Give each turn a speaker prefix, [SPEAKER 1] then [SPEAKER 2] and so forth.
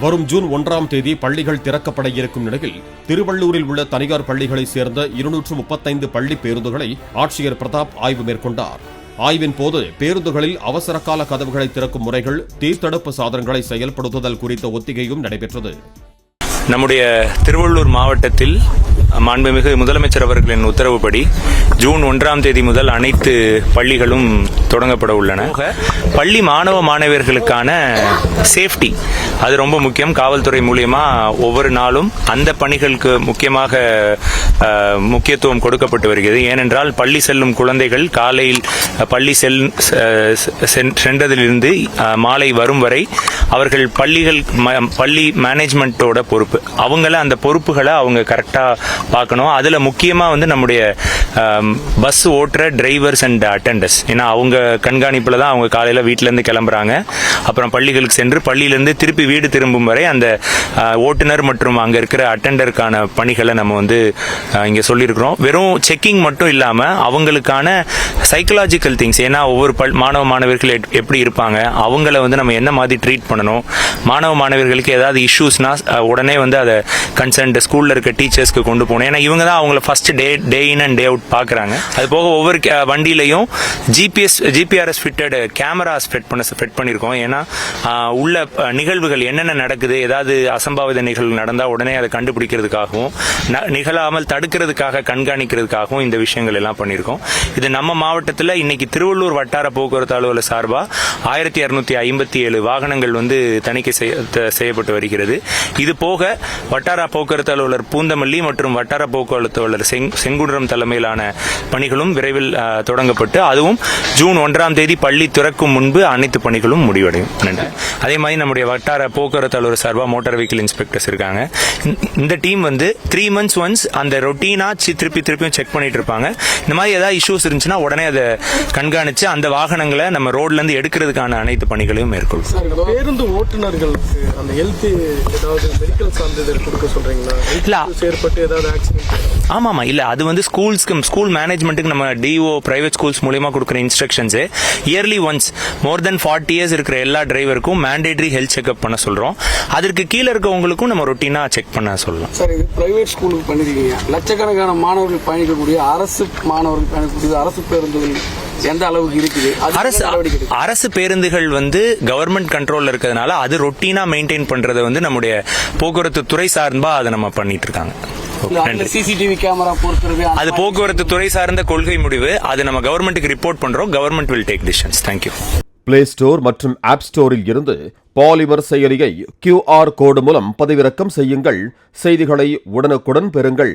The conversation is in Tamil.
[SPEAKER 1] வரும் ஜூன் 1ஆம் தேதி பள்ளிகள் திறக்கப்பட இருக்கும் நிலையில் திருவள்ளூரில் உள்ள தனியார் பள்ளிகளைச் சேர்ந்த 235 பள்ளி பேருந்துகளை ஆட்சியர் பிரதாப் ஆய்வு மேற்கொண்டார். ஆய்வின் போது பேருந்துகளில் அவசரகால கதவுகளை திறக்கும் முறைகள், தீத்தடுப்பு சாதனங்களை செயல்படுத்துதல் குறித்த ஒத்திகையும் நடைபெற்றது.
[SPEAKER 2] நம்முடைய திருவள்ளூர் மாவட்டத்தில் மாண்புமிகு முதலமைச்சர் அவர்களின் உத்தரவுப்படி ஜூன் 1ஆம் தேதி முதல் அனைத்து பள்ளிகளும் தொடங்கப்பட உள்ளன. பள்ளி மாணவ மாணவியர்களுக்கான சேஃப்டி அது ரொம்ப முக்கியம். காவல்துறை மூலியமா ஒவ்வொரு நாளும் அந்த பணிகளுக்கு முக்கியத்துவம் கொடுக்கப்பட்டு வருகிறது. ஏனென்றால் பள்ளி செல்லும் குழந்தைகள் காலையில் பள்ளி சென்றதிலிருந்து மாலை வரும் வரை அவர்கள் பள்ளி மேனேஜ்மெண்டோட பொறுப்பு. அவங்கள அந்த பொறுப்புகளை அவங்க கரெக்டா பார்க்கணும். அதுல முக்கியமா நம்முடைய பஸ் ஓட்டுற டிரைவர்ஸ் அண்ட் அட்டெண்டர்ஸ். ஏன்னா அவங்க கண்காணிப்புல தான் அவங்க காலையில வீட்டுல இருந்து கிளம்புறாங்க. அப்புறம் பள்ளிகளுக்கு சென்று பள்ளியிலிருந்து திருப்பி வீடு திரும்பும் வரை அந்த ஓட்டுநர் மற்றும் அங்க இருக்கிற அட்டெண்டருக்கான பணிகளை நம்ம இங்க சொல்லியிருக்கிறோம். வெறும் செக்கிங் மட்டும் இல்லாம அவங்களுக்கான சைக்கலாஜிக்கல் திங்ஸ், ஏன்னா ஒவ்வொரு மாணவ மாணவர்கள் எப்படி இருப்பாங்க, அவங்கள நம்ம என்ன மாதிரி ட்ரீட் பண்ணணும், மாணவ மாணவர்களுக்கு ஏதாவது இஷ்யூஸ்னா உடனே அதை கன்சர்ன்ட் ஸ்கூல்ல இருக்க டீச்சர்ஸ்க்கு கொண்டு போகணும். ஏன்னா இவங்க தான் அவங்கள first day in and day out பாக்குறாங்க. அது போக ஒவ்வொரு வண்டியிலையும் ஜிபிஆர்எஸ் ஃபிட்டட் கேமராஸ் ஃபிட் பண்ணிருக்கோம். ஏன்னா உள்ள நிகழ்வுகள் என்னென்ன நடக்குது, ஏதாவது அசம்பாவித நிகழ்வு நடந்தா உடனே அதை கண்டுபிடிக்கிறதுக்காகவும் நிகழாமல் தடுக்கிறதுக்காக கண்காணிக்கிறதுக்காகவும் இந்த விஷயங்கள் எல்லாம் பண்ணிருக்கோம். இது நம்ம மாவட்டத்தில் இன்னைக்கு திருவள்ளூர் வட்டார போக்குவரத்து அலுவலர் சார்பா 1257 வாகனங்கள் தணிக்கை செய்யப்பட்டு வருகிறது. இது போக வட்டார போக்குவரத்து அலுவலர் பூந்தமல்லி மற்றும் வட்டார போக்குவரத்து அலுவலர் செங்குன்றம் தலைமையிலான பணிகளும் விரைவில் தொடங்கப்பட்டு அதுவும் ஜூன் 1ஆம் தேதி பள்ளி திறக்கும் முன்பு அனைத்து பணிகளும் முடிவடையும். அதே மாதிரி நம்முடைய வட்டார போக்குவரத்து அலுவலர் சார்பா மோட்டார் வெஹிக்கிள் இன்ஸ்பெக்டர்ஸ் இருக்காங்க. இந்த டீம் 3 months ஒன்ஸ் அந்த ரொட்டீனா திருப்பியும் செக் பண்ணிட்டு இருப்பாங்க. இந்த மாதிரி ஏதாவது இஷ்யூஸ் இருந்துச்சுன்னா உடனே அதை கண்காணிச்சு அந்த வாகனங்களை நம்ம ரோட்ல இருந்து எடுக்கிறதுக்கான அனைத்து பணிகளையும் மேற்கொள்ளும்.
[SPEAKER 3] பேருந்து ஓட்டுநர்களுக்கு அந்த ஹெல்த் ஏதாவது மெடிக்கல் சான்றிதழ் கொடுக்க சொல்றீங்களா? ஏற்பட்டு ஏதாவது ஆக்சிடென்ட்?
[SPEAKER 2] ஆமாமா, இல்ல அது ஸ்கூல் மேனேஜ்மெண்ட்டுக்கு நம்ம டிஓ பிரைவேட் ஸ்கூல்ஸ் மூலமா கொடுக்குற இன்ஸ்ட்ரக்ஷன்ஸ் இயர்லி ஒன்ஸ் மோர் தென் 40 years இருக்கிற எல்லா டிரைவருக்கும் மேண்டேட்டரி ஹெல்த் செக்அப் பண்ண சொல்றோம். அதற்கு கீழே இருக்கவங்களுக்கும் நம்ம ரொட்டீனா செக் பண்ண சொல்லலாம்.
[SPEAKER 4] சார், இது பிரைவேட் ஸ்கூலுக்கு பண்ணிருக்கீங்க. லட்சக்கணக்கான மாணவர்கள் பயணிக்கக்கூடிய அரசு மாணவர்கள் பயணிக்கக்கூடிய அரசு பேருந்துகள் எந்த அளவுக்கு இருக்குது?
[SPEAKER 2] அரசு பேருந்துகள் கவர்மெண்ட் கண்ட்ரோல்ல இருக்கிறதுனால அது ரொட்டீனா மெயின்டைன் பண்றதை நம்முடைய போக்குவரத்து துறை சார்பா அதை நம்ம பண்ணிட்டு இருக்காங்க.
[SPEAKER 4] சிசிடிவி கேமரா பொறுத்துறது
[SPEAKER 2] அது போக்குவரத்து துறை சார்ந்த கொள்கை முடிவு. அது நம்ம கவர்மெண்ட்டுக்கு ரிப்போர்ட் பண்றோம். Government will take decisions. Thank you.
[SPEAKER 1] Play store மற்றும் ஆப் ஸ்டோரில் இருந்து பாலிமர் செயலியை QR கோடு மூலம் பதிவிறக்கம் செய்யுங்கள். செய்திகளை உடனுக்குடன் பெறுங்கள்.